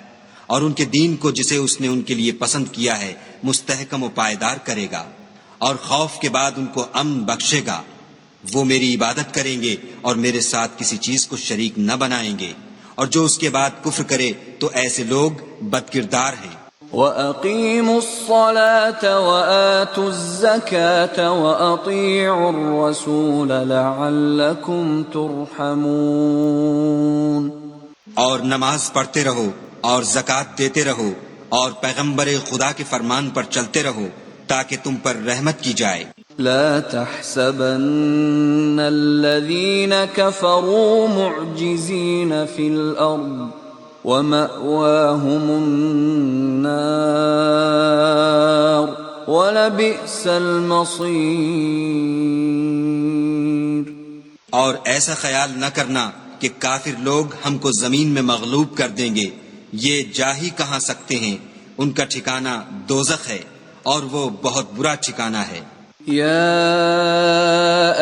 [SPEAKER 2] اور ان کے دین کو جسے اس نے ان کے لیے پسند کیا ہے مستحکم و پائیدار کرے گا، اور خوف کے بعد ان کو امن بخشے گا۔ وہ میری عبادت کریں گے اور میرے ساتھ کسی چیز کو شریک نہ بنائیں گے، اور جو اس کے بعد کفر کرے تو ایسے لوگ بدکردار ہیں۔
[SPEAKER 1] وَأَقِيمُوا الصَّلَاةَ وَآتُوا الزَّكَاةَ وَأَطِيعُوا الرَّسُولَ لَعَلَّكُمْ تُرْحَمُونَ۔
[SPEAKER 2] اور نماز پڑھتے رہو اور زکوٰۃ دیتے رہو اور پیغمبر خدا کے فرمان پر چلتے رہو تاکہ تم پر رحمت کی جائے۔
[SPEAKER 1] لا تحسبن الذين كفروا معجزين في الأرض ومأواهم النار ولبئس المصير۔
[SPEAKER 2] اور ایسا خیال نہ کرنا کہ کافر لوگ ہم کو زمین میں مغلوب کر دیں گے، یہ جا ہی کہاں سکتے ہیں، ان کا ٹھکانہ دوزخ ہے اور وہ بہت برا ٹھکانہ ہے۔
[SPEAKER 1] يا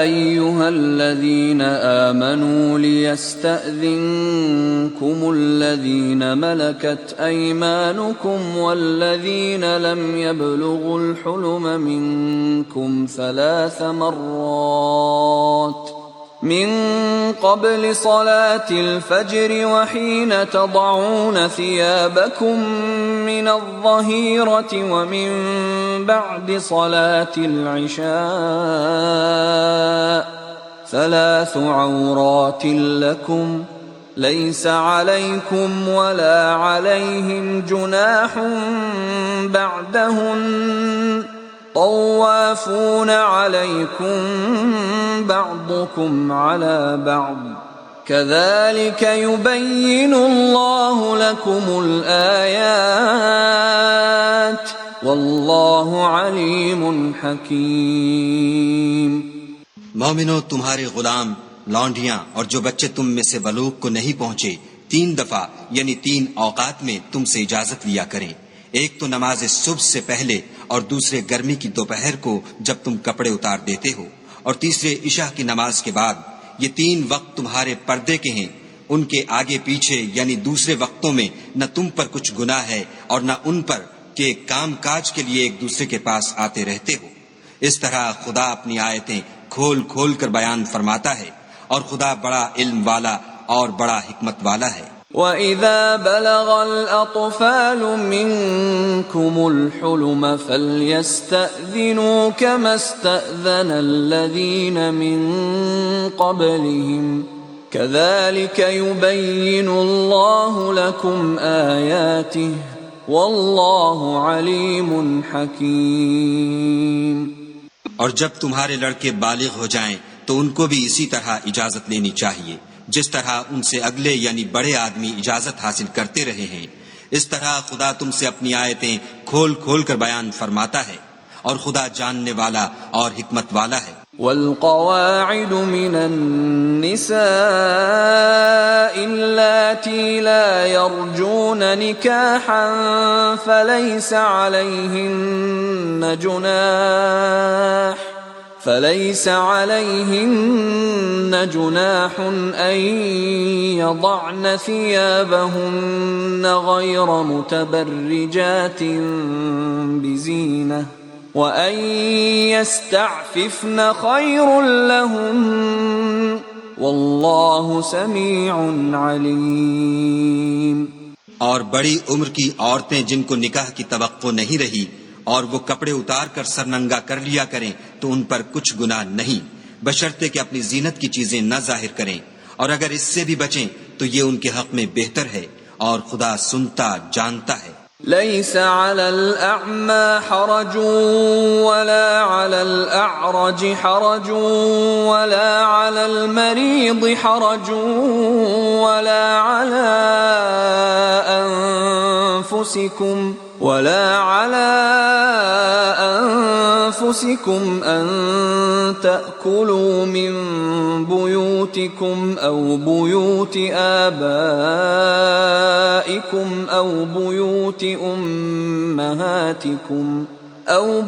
[SPEAKER 1] أيها الذين آمنوا ليستأذنكم الذين ملكت أيمانكم والذين لم يبلغوا الحلم منكم 3 مرات من قبل صلاة الفجر وحين تضعون ثيابكم من الظهيرة ومن بعد صلاة العشاء 3 عورات لكم ليس عليكم ولا عليهم جناح بعدهن طوافون عليكم بعضكم على بعض كذلك يبين الله لكم الآيات والله عليم حكيم۔
[SPEAKER 2] مومنو، تمہارے غلام، لونڈیاں اور جو بچے تم میں سے بلوغ کو نہیں پہنچے 3 دفعہ یعنی 3 اوقات میں تم سے اجازت لیا کریں، ایک تو نماز صبح سے پہلے اور دوسرے گرمی کی دوپہر کو جب تم کپڑے اتار دیتے ہو، اور تیسرے عشاء کی نماز کے بعد۔ یہ 3 وقت تمہارے پردے کے ہیں، ان کے آگے پیچھے یعنی دوسرے وقتوں میں نہ تم پر کچھ گناہ ہے اور نہ ان پر کہ کام کاج کے لیے ایک دوسرے کے پاس آتے رہتے ہو۔ اس طرح خدا اپنی آیتیں کھول کھول کر بیان فرماتا ہے، اور خدا بڑا علم والا اور بڑا حکمت والا ہے۔
[SPEAKER 1] وَإِذَا بَلَغَ الْأَطْفَالُ مِنكُمُ الْحُلُمَ فَلْيَسْتَأْذِنُوا كَمَا اسْتَأْذَنَ الَّذِينَ مِن قَبْلِهِمْ كَذَلِكَ يُبَيِّنُ اللَّهُ لَكُمْ آيَاتِهِ وَاللَّهُ عَلِيمٌ حَكِيمٌ۔
[SPEAKER 2] اور جب تمہارے لڑکے بالغ ہو جائیں تو ان کو بھی اسی طرح اجازت لینی چاہیے جس طرح ان سے اگلے یعنی بڑے آدمی اجازت حاصل کرتے رہے ہیں۔ اس طرح خدا تم سے اپنی آیتیں کھول کھول کر بیان فرماتا ہے، اور خدا جاننے والا اور حکمت والا ہے۔
[SPEAKER 1] والقواعد من النساء اللاتي لا يرجون نكاحا فليس عليهن جناح أن يضعن ثيابهن غير متبرجات بزينة وَأَن يَسْتَعْفِفْنَ خَيْرٌ لَّهُنَّ وَاللَّهُ سَمِيعٌ عَلِيمٌ۔
[SPEAKER 2] اور بڑی عمر کی عورتیں جن کو نکاح کی توقع نہیں رہی اور وہ کپڑے اتار کر سرننگا کر لیا کریں تو ان پر کچھ گناہ نہیں، بشرطے کہ اپنی زینت کی چیزیں نہ ظاہر کریں، اور اگر اس سے بھی بچیں تو یہ ان کے حق میں بہتر ہے، اور خدا سنتا جانتا ہے۔
[SPEAKER 1] ليس على الأعمى حرج ولا على الأعرج حرج ولا على المريض حرج ولا على أنفسكم أن تأكلوا من بيوتكم أو بيوت آبائكم أو بيوت أمهاتكم أو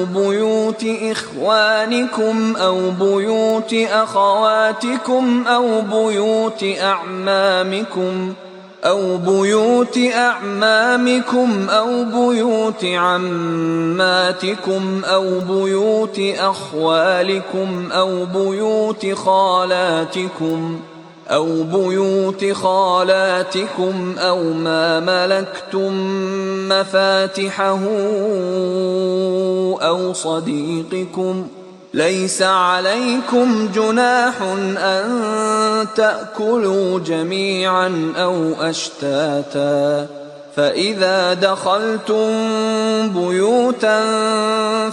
[SPEAKER 1] بيوت إخوانكم أو بيوت أخواتكم أو بيوت أعمامكم أو بيوت عماتكم أو بيوت أخوالكم أو بيوت خالاتكم أو ما ملكتم مفاتحه أو صديقكم ليس عليكم جناح أن تأكلوا جميعا أو أشتاتا فإذا دخلتم بيوتا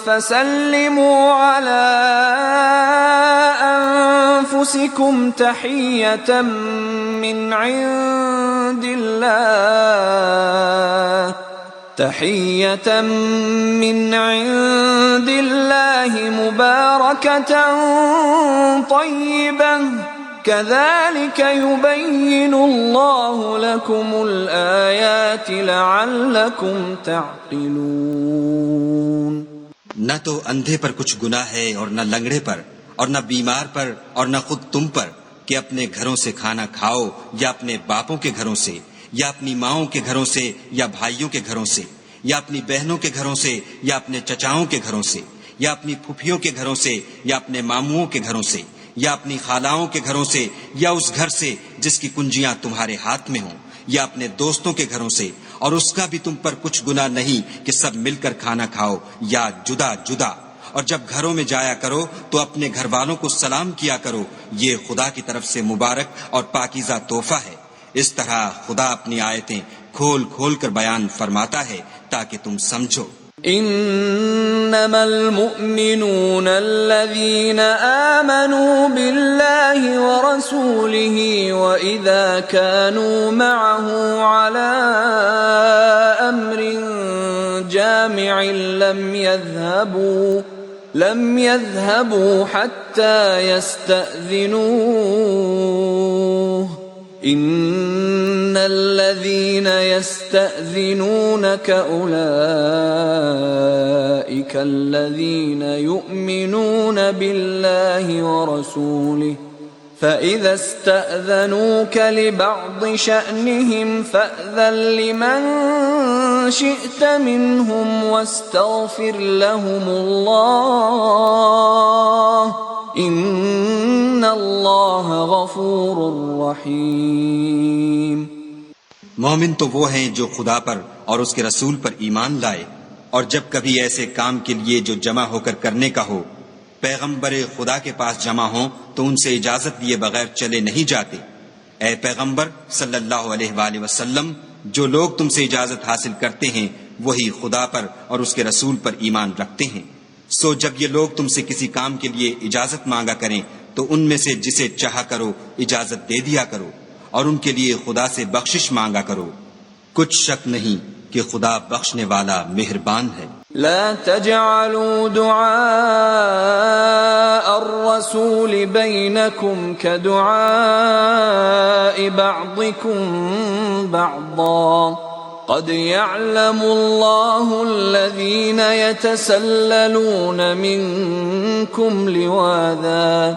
[SPEAKER 1] فسلموا على أنفسكم تحية من عند الله مباركة طيبة كذلك يبين الله لكم الآيات لعلكم تعقلون۔
[SPEAKER 2] نہ تو اندھے پر کچھ گناہ ہے اور نہ لنگڑے پر اور نہ بیمار پر اور نہ خود تم پر کہ اپنے گھروں سے کھانا کھاؤ یا اپنے باپوں کے گھروں سے یا اپنی ماؤں کے گھروں سے یا بھائیوں کے گھروں سے یا اپنی بہنوں کے گھروں سے یا اپنے چچاؤں کے گھروں سے یا اپنی پھوپھیوں کے گھروں سے یا اپنے ماموؤں کے گھروں سے یا اپنی خالاؤں کے گھروں سے یا اس گھر سے جس کی کنجیاں تمہارے ہاتھ میں ہوں یا اپنے دوستوں کے گھروں سے، اور اس کا بھی تم پر کچھ گناہ نہیں کہ سب مل کر کھانا کھاؤ یا جدا جدا۔ اور جب گھروں میں جایا کرو تو اپنے گھر والوں کو سلام کیا کرو، یہ خدا کی طرف سے مبارک اور پاکیزہ تحفہ ہے۔ اس طرح خدا اپنی آیتیں کھول کھول کر بیان فرماتا ہے تاکہ تم سمجھو۔
[SPEAKER 1] انما المؤمنون الذين آمنوا بالله ورسوله واذا كانوا معه على امر جامع لم يذهبوا حتى يستأذنوه ان الذين يستأذنونك اولئك الذين يؤمنون بالله ورسوله فإذا استأذنوك لبعض شأنهم فأذن لمن شئت منهم واستغفر لهم الله ان اللہ غفور رحیم۔
[SPEAKER 2] مومن تو وہ ہیں جو خدا پر اور اس کے رسول پر ایمان لائے، اور جب کبھی ایسے کام کے لیے جو جمع ہو کر کرنے کا ہو پیغمبر خدا کے پاس جمع ہوں تو ان سے اجازت لیے بغیر چلے نہیں جاتے۔ اے پیغمبر صلی اللہ علیہ وآلہ وسلم، جو لوگ تم سے اجازت حاصل کرتے ہیں وہی خدا پر اور اس کے رسول پر ایمان رکھتے ہیں۔ سو جب یہ لوگ تم سے کسی کام کے لیے اجازت مانگا کریں تو ان میں سے جسے چاہا کرو اجازت دے دیا کرو، اور ان کے لیے خدا سے بخشش مانگا کرو، کچھ شک نہیں کہ خدا بخشنے والا مہربان ہے۔
[SPEAKER 1] لا تجعلوا دعاء الرسول بينكم كدعاء بعضكم بعضا قد يعلم الله الذين يتسللون منكم لواذا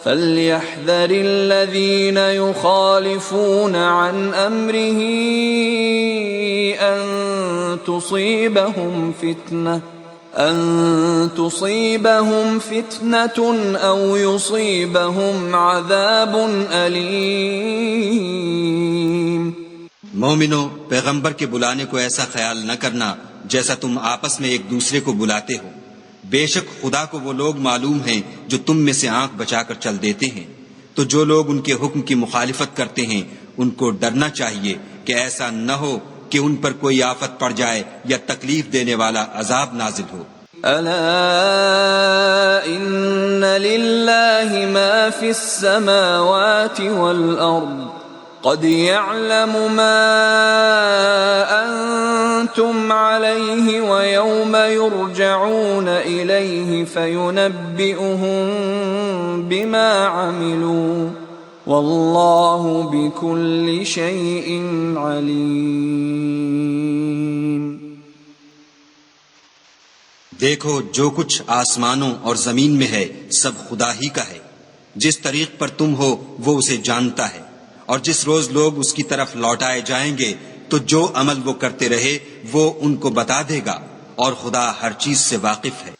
[SPEAKER 1] فَلْيَحْذَرِ الَّذِينَ يُخَالِفُونَ عَنْ أَمْرِهِ أَن تُصِيبَهُمْ فِتْنَةٌ أَوْ يُصِيبَهُمْ عَذَابٌ أَلِيمٌ۔
[SPEAKER 2] مومنو، پیغمبر کے بلانے کو ایسا خیال نہ کرنا جیسا تم آپس میں ایک دوسرے کو بلاتے ہو۔ بے شک خدا کو وہ لوگ معلوم ہیں جو تم میں سے آنکھ بچا کر چل دیتے ہیں، تو جو لوگ ان کے حکم کی مخالفت کرتے ہیں ان کو ڈرنا چاہیے کہ ایسا نہ ہو کہ ان پر کوئی آفت پڑ جائے یا تکلیف دینے والا عذاب نازل ہو۔
[SPEAKER 1] ألا إن لله ما في السماوات والأرض قد يعلم ما أنتم عليه ويوم يرجعون إليه فينبئهم بما عملوا والله بكل شيء عليم۔
[SPEAKER 2] دیکھو، جو کچھ آسمانوں اور زمین میں ہے سب خدا ہی کا ہے۔ جس طریق پر تم ہو وہ اسے جانتا ہے، اور جس روز لوگ اس کی طرف لوٹائے جائیں گے تو جو عمل وہ کرتے رہے وہ ان کو بتا دے گا، اور خدا ہر چیز سے واقف ہے۔